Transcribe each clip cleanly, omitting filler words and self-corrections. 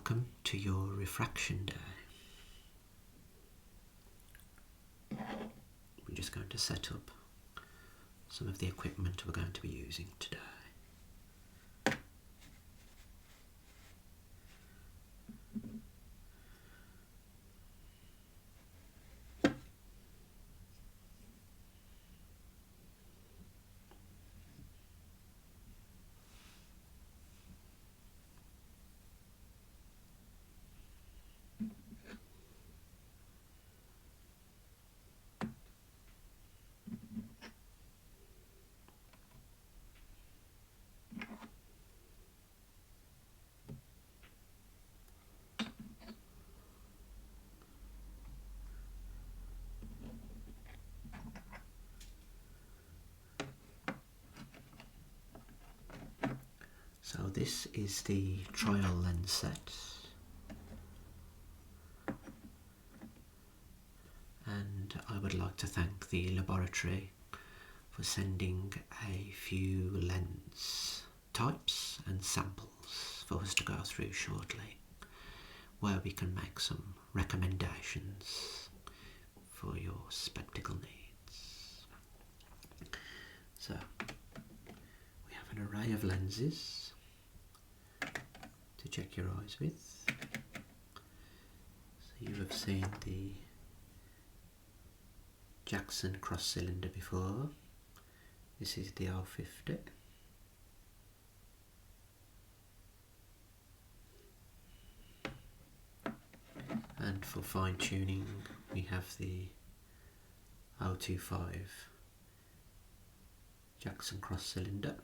welcome to your refraction day. We're just going to set up some of the equipment we're going to be using today. So this is the trial lens set, and I would like to thank the laboratory for sending a few lens types and samples for us to go through shortly, where we can make some recommendations for your spectacle needs. So we have an array of lenses to check your eyes with. So you have seen the Jackson cross cylinder before. This is the R50. And for fine tuning we have the 025 Jackson cross cylinder,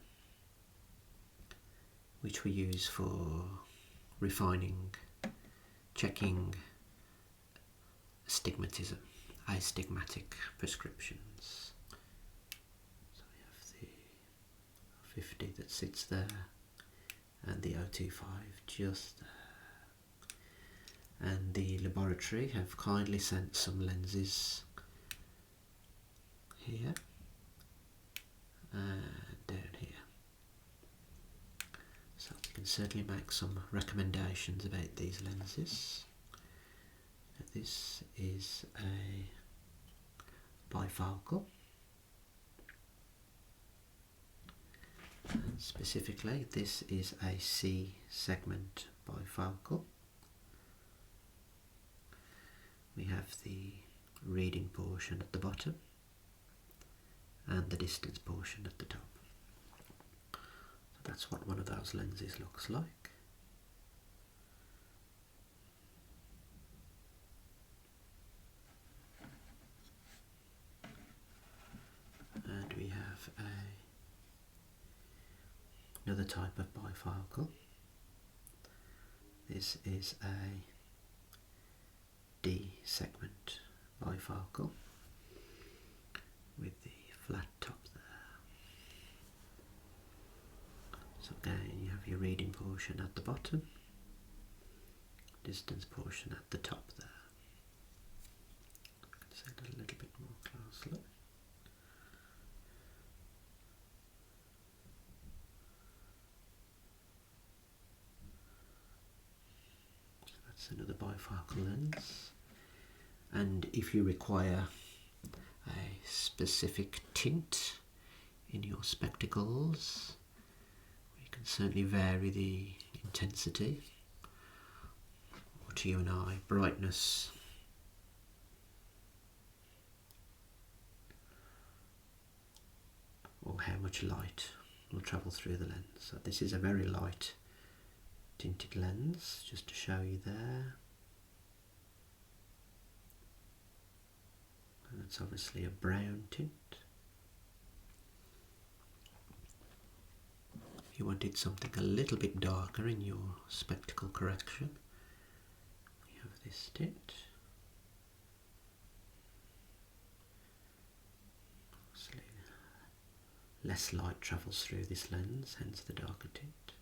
which we use for refining, checking astigmatism, astigmatic prescriptions. So we have the 50 that sits there and the 025 just there. And the laboratory have kindly sent some lenses here and down here. So we can certainly make some recommendations about these lenses. Now this is a bifocal, and specifically this is a C segment bifocal. We have the reading portion at the bottom and the distance portion at the top. So that's what one of those lenses looks like. And we have another type of bifocal. This is a D segment bifocal with the flat top there. So again you have your reading portion at the bottom, distance portion at the top there. I can see it a little bit more closely. So that's another bifocal lens. And if you require a specific tint in your spectacles, you can certainly vary the intensity, or to you and I, brightness, or how much light will travel through the lens. So this is a very light tinted lens, just to show you there. And it's obviously a brown tint. If you wanted something a little bit darker in your spectacle correction, you have this tint. Obviously less light travels through this lens, hence the darker tint.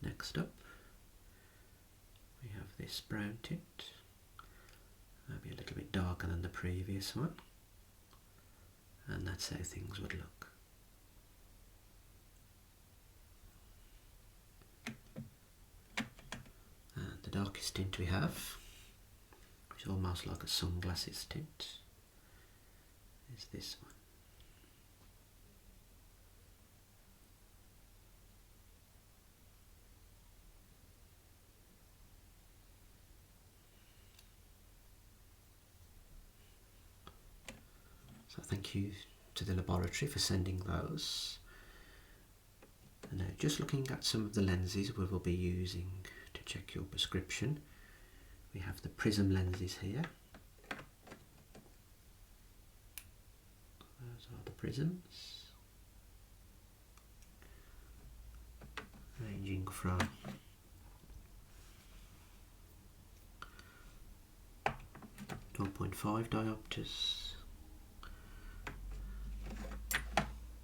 Next up we have this brown tint, maybe a little bit darker than the previous one, and that's how things would look. And the darkest tint we have, which is almost like a sunglasses tint, is this one. So thank you to the laboratory for sending those. And now just looking at some of the lenses we will be using to check your prescription. We have the prism lenses here. Those are the prisms, ranging from 0.5 diopters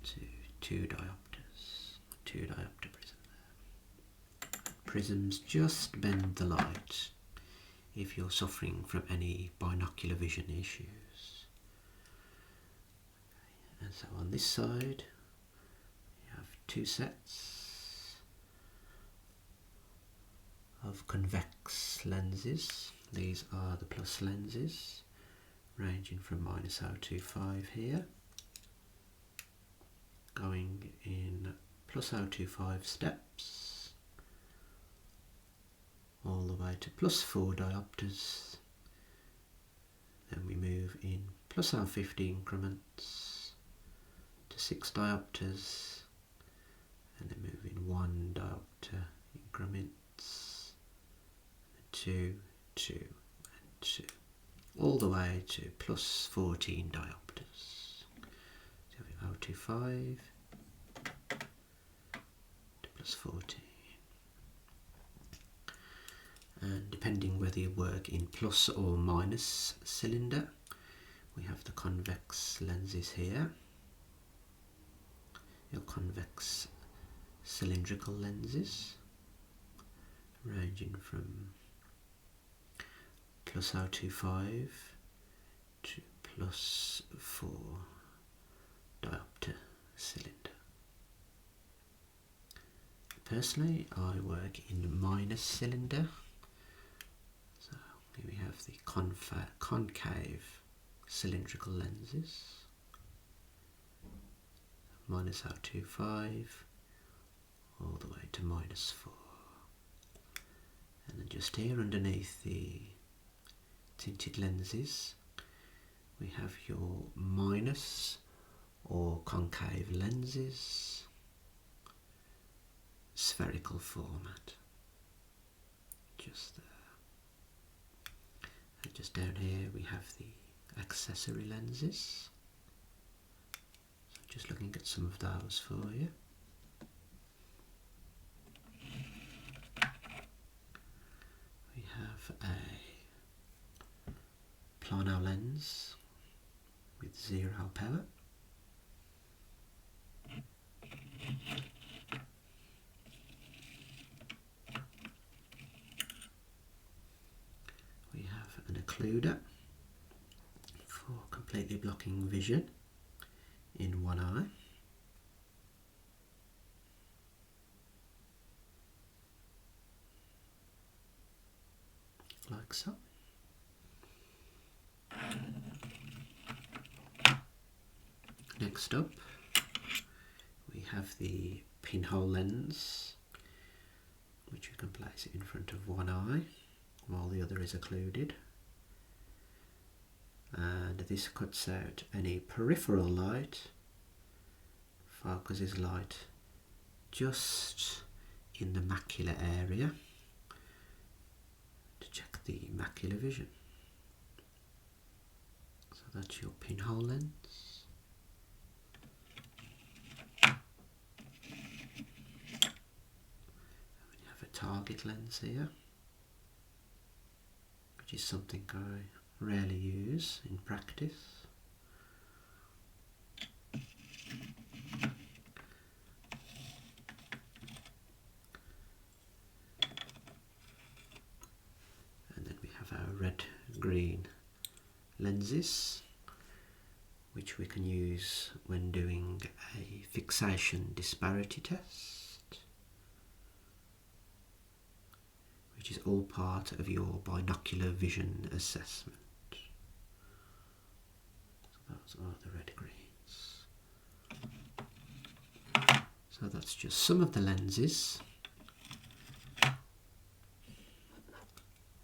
to 2 diopters, 2 diopter prism there. Prisms just bend the light if you're suffering from any binocular vision issues. And so on this side we have 2 sets of convex lenses. These are the plus lenses, ranging from -0.25 here, going in +0.25 steps, all the way to +4 diopters. Then we move in +0.50 increments to 6 diopters, and then move in 1 diopter increments, 2, 2 and 2, all the way to +14 diopters. So we have 0.25 to +14. And depending whether you work in plus or minus cylinder, we have the convex lenses here, your convex cylindrical lenses, ranging from +0.25 to +4 diopter cylinder. Personally, I work in minus cylinder. So here we have the concave cylindrical lenses, -0.25 all the way to -4. And then just here underneath the tinted lenses we have your minus or concave lenses, spherical format, just there. And just down here we have the accessory lenses. So just looking at some of those for you. We have a plano lens with 0 power. We have an occluder for completely blocking vision in one eye. Like so. Next up, we have the pinhole lens, which you can place in front of one eye while the other is occluded. And this cuts out any peripheral light, focuses light just in the macular area to check the macular vision. So that's your pinhole lens. Target lens here, which is something I rarely use in practice. And then we have our red-green lenses which we can use when doing a fixation disparity test, which is all part of your binocular vision assessment. So those are the red greens. So that's just some of the lenses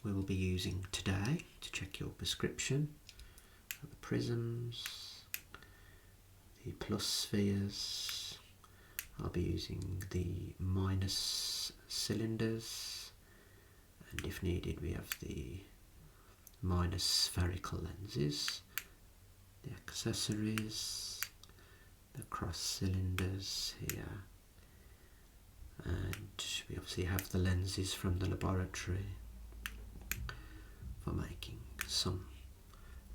we will be using today to check your prescription. So the prisms, the plus spheres, I'll be using the minus cylinders, and if needed we have the minus spherical lenses, the accessories, the cross cylinders here, and we obviously have the lenses from the laboratory for making some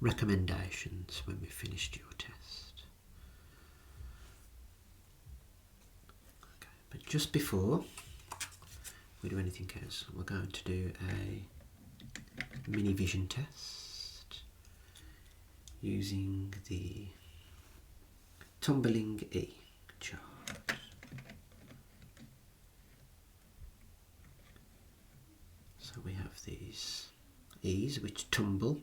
recommendations when we've finished your test. Okay, but just before we do anything else, we're going to do a mini vision test using the tumbling E chart. So we have these E's which tumble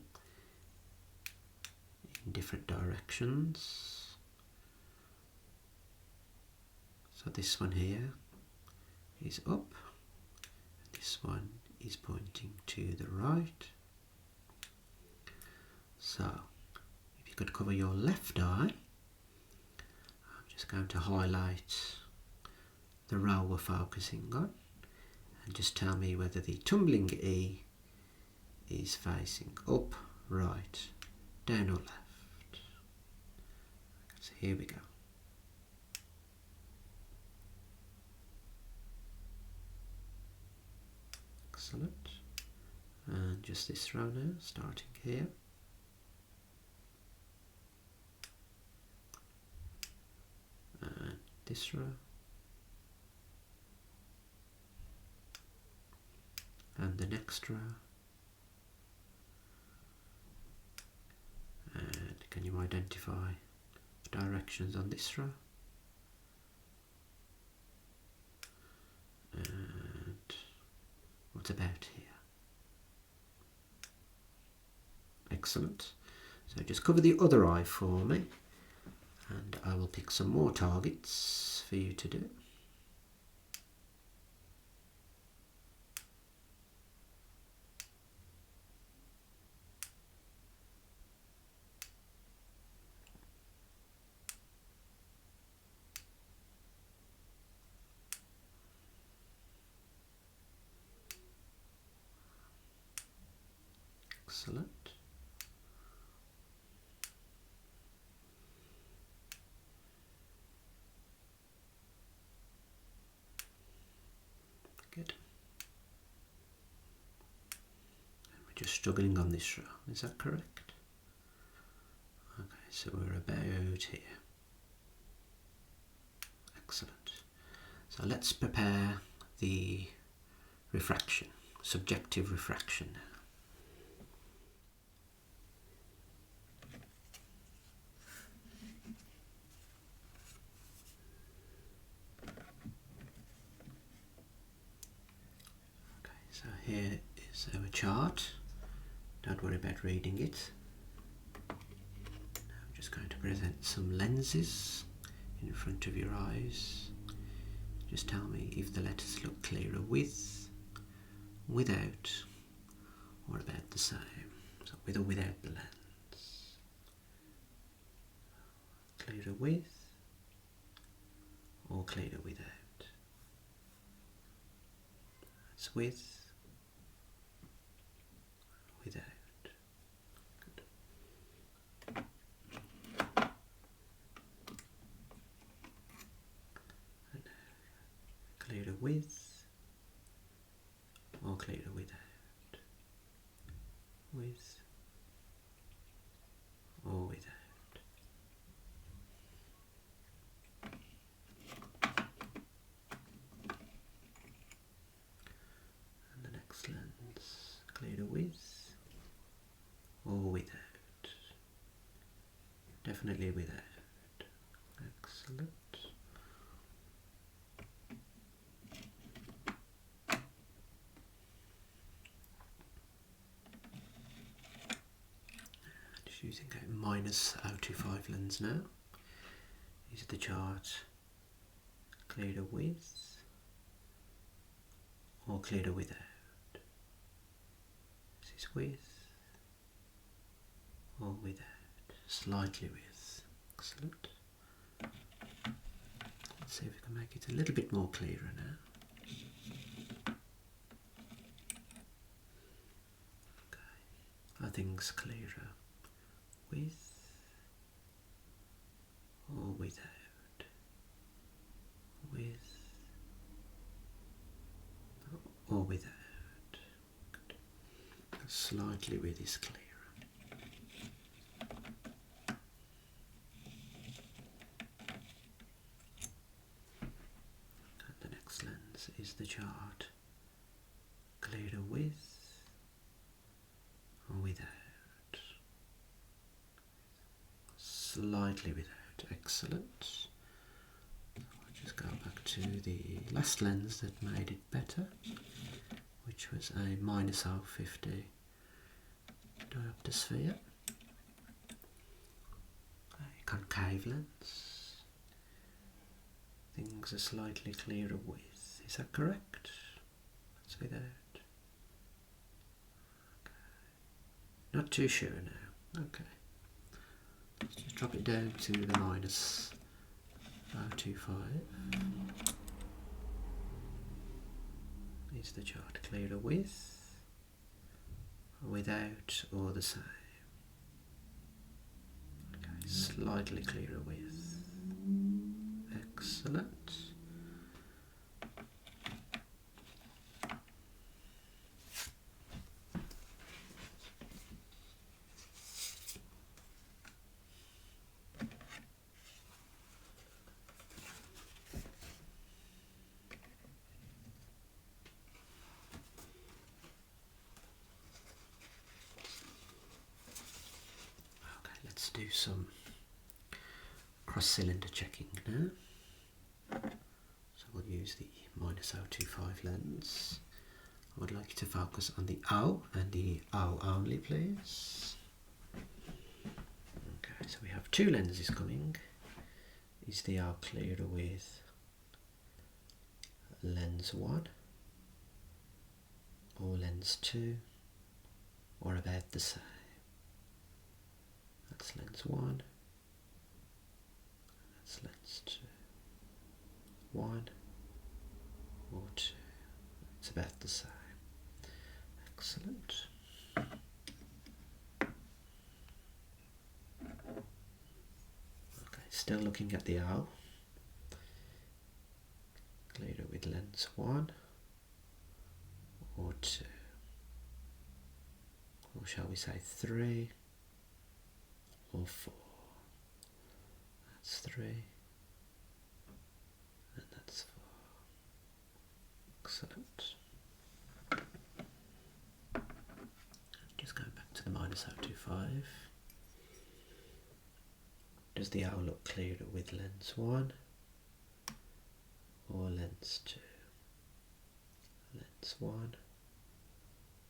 in different directions. So this one here is up, this one is pointing to the right. So if you could cover your left eye, I'm just going to highlight the row we're focusing on and just tell me whether the tumbling E is facing up, right, down or left. So here we go. Excellent. And just this row now, starting here. And this row. And the next row. And can you identify the directions on this row? And what about here? Excellent. So just cover the other eye for me and I will pick some more targets for you to do. Excellent. Good. And we're just struggling on this row, is that correct? Okay, so we're about here. Excellent. So let's prepare the refraction, subjective refraction now. So here is our chart. Don't worry about reading it. Now I'm just going to present some lenses in front of your eyes. Just tell me if the letters look clearer with, without, or about the same. So with or without the lens. Clearer with, or clearer without. That's with, without. Good. And clearer with, or clearer without. With, or without. And the next lens, clearer with, or without. definitely without. Excellent. Just using a -025 lens now. Is the chart clearer with or clearer without? This is with or without? Slightly with. Excellent. Let's see if we can make it a little bit more clearer now. Okay. Are things clearer with or without? With or without? Good. Slightly with is clearer. And the next lens is the chart clearer with or without? Slightly without. Excellent. I'll just go back to the last lens that made it better, which was a -050 diopter, a concave lens. Things are slightly clearer with. Is that correct? Let's without. Okay. Not too sure now. Okay. Let's just drop it down to the -025. Is the chart clearer with, without, or the same? Okay, slightly clearer with. Excellent. Let's do some cross-cylinder checking now. So we'll use the -025 lens. I would like you to focus on the O and the O only, please. Okay, so we have two lenses coming. Is the O clearer with lens 1 or lens 2, or about the same? That's lens 1, that's lens 2. 1 or 2. It's about the same. Excellent. Okay, still looking at the O. Clearer with lens 1 or 2. Or shall we say 3 or 4? That's 3 and that's 4. Excellent. Just going back to the -025. Does the O look clearer with lens 1 or lens 2? Lens 1,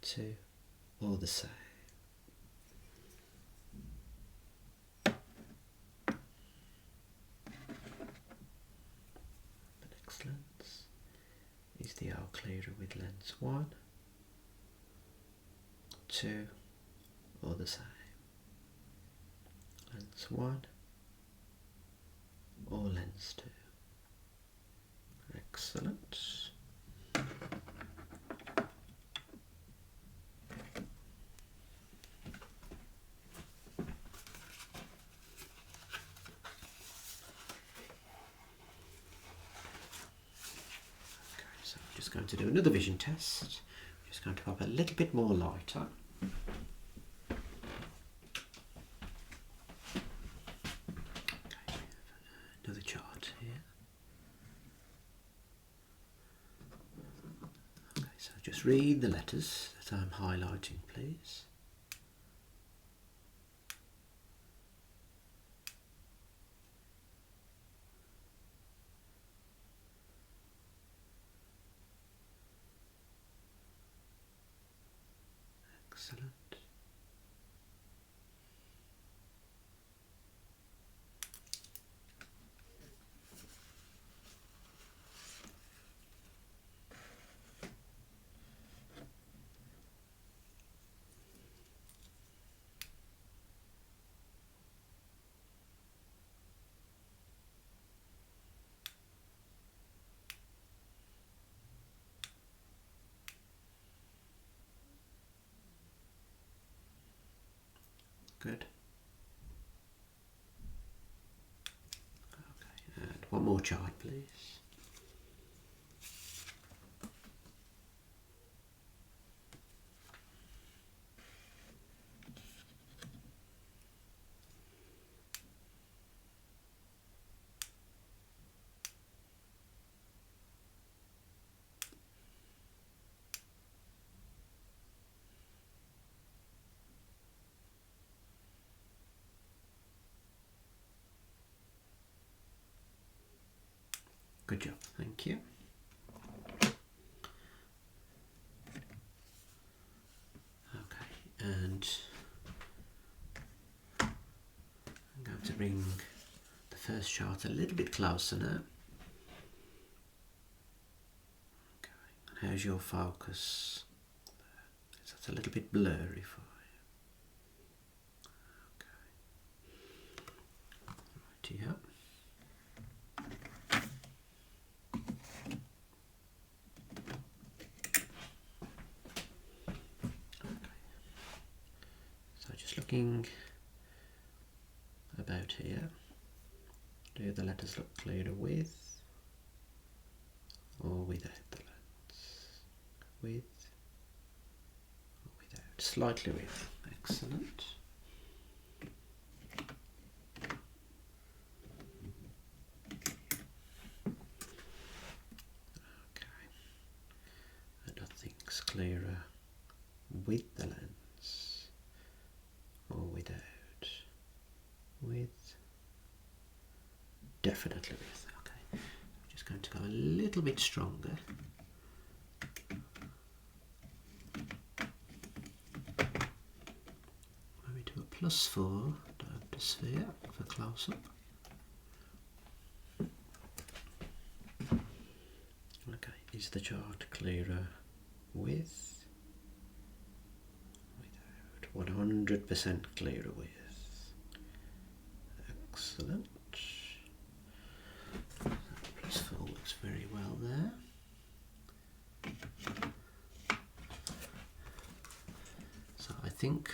2, or the same? Lens. Is the O clearer with lens 1, 2, or the same? Lens 1 or lens 2? Excellent. Going to do another vision test. I'm just going to pop a little bit more light on. Okay, another chart here. Okay, so just read the letters that I'm highlighting, please. Excellent. Good. Okay, and one more chart, please. Good job, thank you. Okay, and I'm going to bring the first chart a little bit closer now. Okay, and how's your focus? So it's a little bit blurry for you. Okay. Right, yeah. Looking about here, do the letters look clearer with or without the lens? With or without? Slightly with. Excellent. Okay. And nothing's clearer with the lens or without. With, definitely with. Okay, I'm just going to go a little bit stronger. Maybe do a +4 diopter sphere for close up. Okay, is the chart clearer with? Without? 100% clearer with. Excellent. +4 works very well there. So I think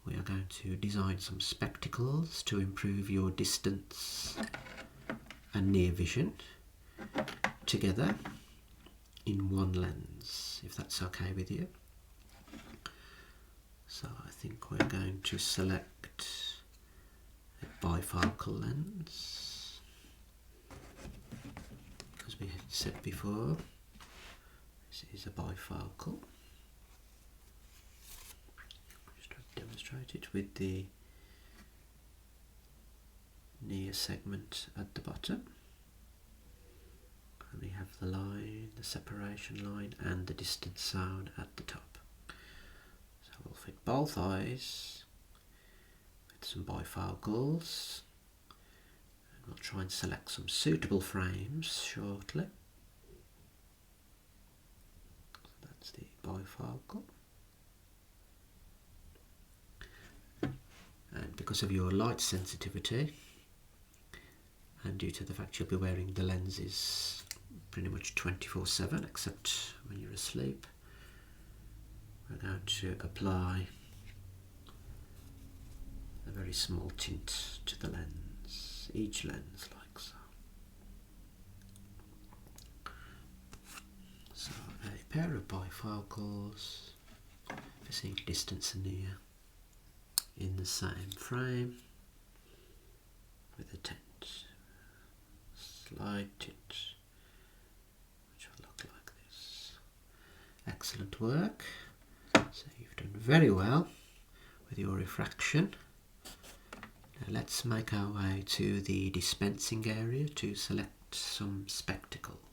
we are going to design some spectacles to improve your distance and near vision together in one lens, if that's okay with you. So I think we're going to select a bifocal lens, as we had said before, this is a bifocal. Just to demonstrate it with the near segment at the bottom, and we have the line, the separation line, and the distance zone at the top. So we'll fit both eyes with some bifocals, and we'll try and select some suitable frames shortly. So that's the bifocal. And because of your light sensitivity, and due to the fact you'll be wearing the lenses pretty much 24/7 except when you're asleep, we're going to apply a very small tint to the lens, each lens like so. So a pair of bifocals for seeing distance and near in the same frame with a tint, slight tint, which will look like this. Excellent work. So you've done very well with your refraction. Now let's make our way to the dispensing area to select some spectacles.